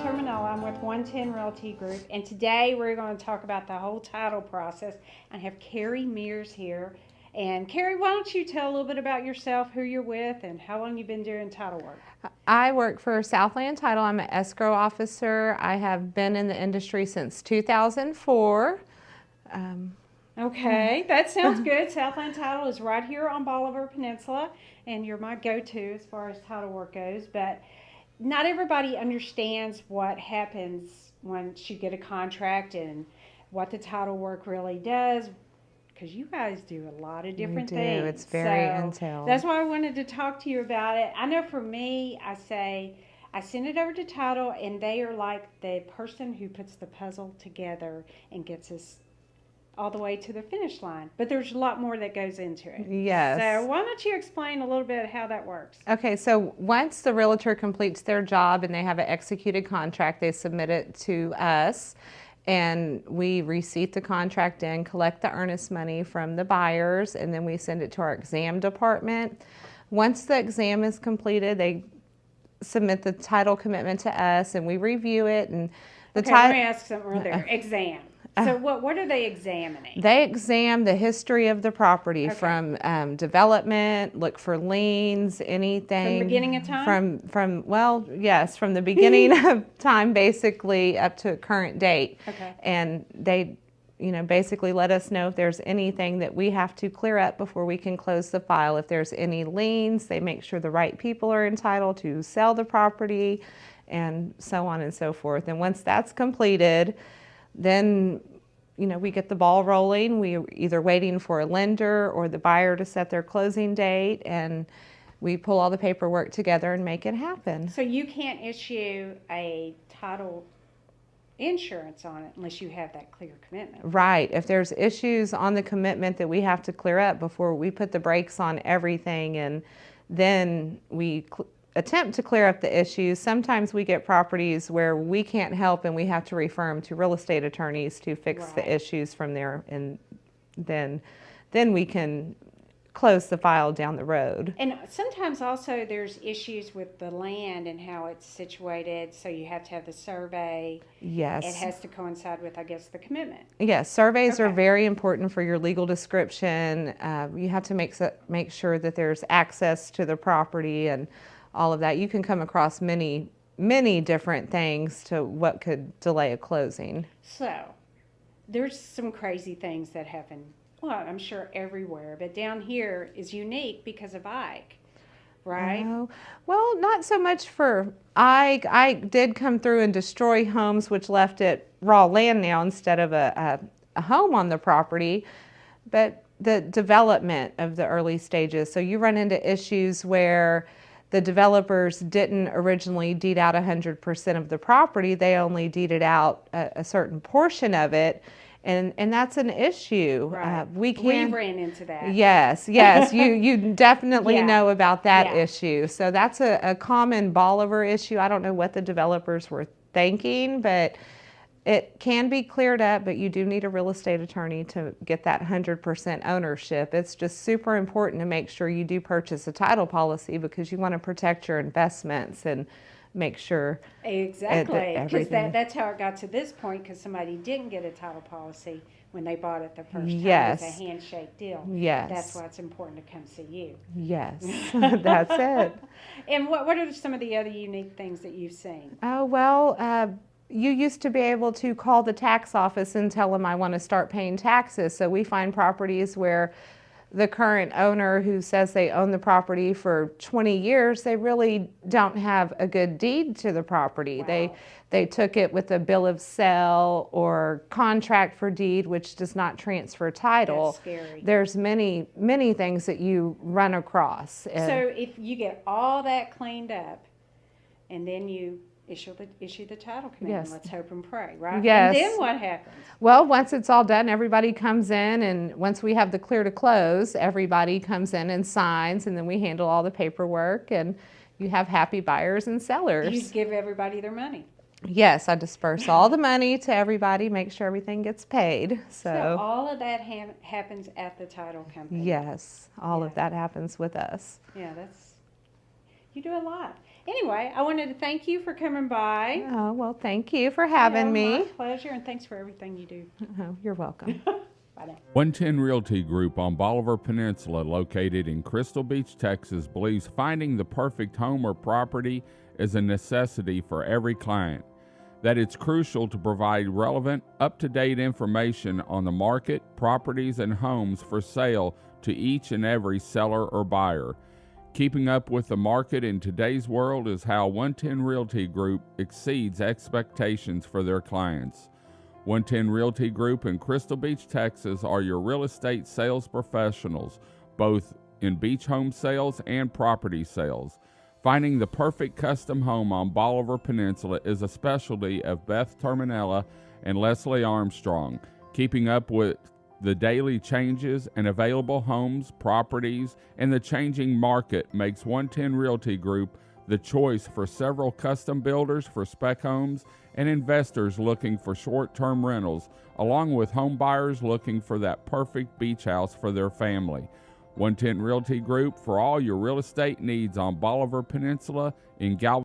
Terminella. I'm with 110 Realty Group, and today we're going to talk about the whole title process. I have Carrie Mears here. And Carrie, why don't you tell a little bit about yourself, who you're with, and how long you've been doing title work? I work for Southland Title. I'm an escrow officer. I have been in the industry since 2004. Okay, that sounds good. Southland Title is right here on Bolivar Peninsula, and you're my go-to as far as title work goes. But not everybody understands what happens once you get a contract and what the title work really does, because you guys do a lot of different things. It's very So entailed. that's why I wanted to talk to you about it. I know for me, I send it over to title, and they are like the person who puts the puzzle together and gets us all the way to the finish line. But there's a lot more that goes into it. Yes. So why don't you explain a little bit how that works? Okay, so once the realtor completes their job and they have an executed contract, they submit it to us, and we receipt the contract in, collect the earnest money from the buyers, and then we send it to our exam department. Once the exam is completed, they submit the title commitment to us, and we review it. And let me ask something right there. Exam. So what are they examining? They examine the history of the property from development, look for liens, anything. From the beginning of time? Yes, from the beginning of time basically up to current date. Okay. And they, basically let us know if there's anything that we have to clear up before we can close the file. If there's any liens, they make sure the right people are entitled to sell the property, and so on and so forth. And once that's completed, then, we get the ball rolling. We're either waiting for a lender or the buyer to set their closing date, and we pull all the paperwork together and make it happen. So you can't issue a title insurance on it unless you have that clear commitment. Right. If there's issues on the commitment that we have to clear up before we put the brakes on everything, and then we attempt to clear up the issues. Sometimes we get properties where we can't help and we have to refer them to real estate attorneys to fix the issues from there, and then we can close the file down the road. And sometimes also there's issues with the land and how it's situated, so you have to have the survey. Yes. It has to coincide with, I guess, the commitment. Yes, surveys are very important for your legal description. You have to make sure that there's access to the property and all of that. You can come across many different things to what could delay a closing. So there's some crazy things that happen. Well, I'm sure everywhere, but down here is unique because of Ike, right? Well, not so much for Ike. Ike did come through and destroy homes, which left it raw land now instead of a home on the property. But the development of the early stages. So you run into issues where the developers didn't originally deed out 100% of the property. They only deeded out a certain portion of it. And that's an issue. Right. We ran into that. Yes. You definitely know about that issue. So that's a common Bolivar issue. I don't know what the developers were thinking, but it can be cleared up, but you do need a real estate attorney to get that 100% ownership. It's just super important to make sure you do purchase a title policy, because you want to protect your investments and make sure. Exactly, because that's how it got to this point, because somebody didn't get a title policy when they bought it the first time. Yes. It was a handshake deal. Yes. That's why it's important to come see you. Yes, that's it. And what are some of the other unique things that you've seen? Oh, well, you used to be able to call the tax office and tell them I want to start paying taxes. So we find properties where the current owner who says they own the property for 20 years, they really don't have a good deed to the property. Wow. They took it with a bill of sale or contract for deed, which does not transfer title. That's scary. There's many things that you run across. So if you get all that cleaned up and then you issue the title commitment. Yes. Let's hope and pray, right? Yes. And then what happens? Well, once it's all done, everybody comes in, and once we have the clear to close, everybody comes in and signs, and then we handle all the paperwork, and you have happy buyers and sellers. You give everybody their money. Yes, I disperse all the money to everybody, make sure everything gets paid. So all of that happens at the title company. Yes, all of that happens with us. Yeah, you do a lot. anyway, I wanted to thank you for coming by. Oh, well, thank you for having My me. pleasure, and thanks for everything you do. Oh, you're welcome. Bye now. 110 Realty Group on Bolivar Peninsula, located in Crystal Beach, Texas, believes finding the perfect home or property is a necessity for every client. That it's crucial to provide relevant, up-to-date information on the market, properties, and homes for sale to each and every seller or buyer. Keeping up with the market in today's world is how 110 Realty Group exceeds expectations for their clients. 110 Realty Group in Crystal Beach, Texas are your real estate sales professionals, both in beach home sales and property sales. Finding the perfect custom home on Bolivar Peninsula is a specialty of Beth and Leslie Armstrong. Keeping up with the daily changes and available homes, properties, and the changing market makes 110 Realty Group the choice for several custom builders for spec homes and investors looking for short-term rentals, along with home buyers looking for that perfect beach house for their family. 110 Realty Group for all your real estate needs on Bolivar Peninsula in Galveston.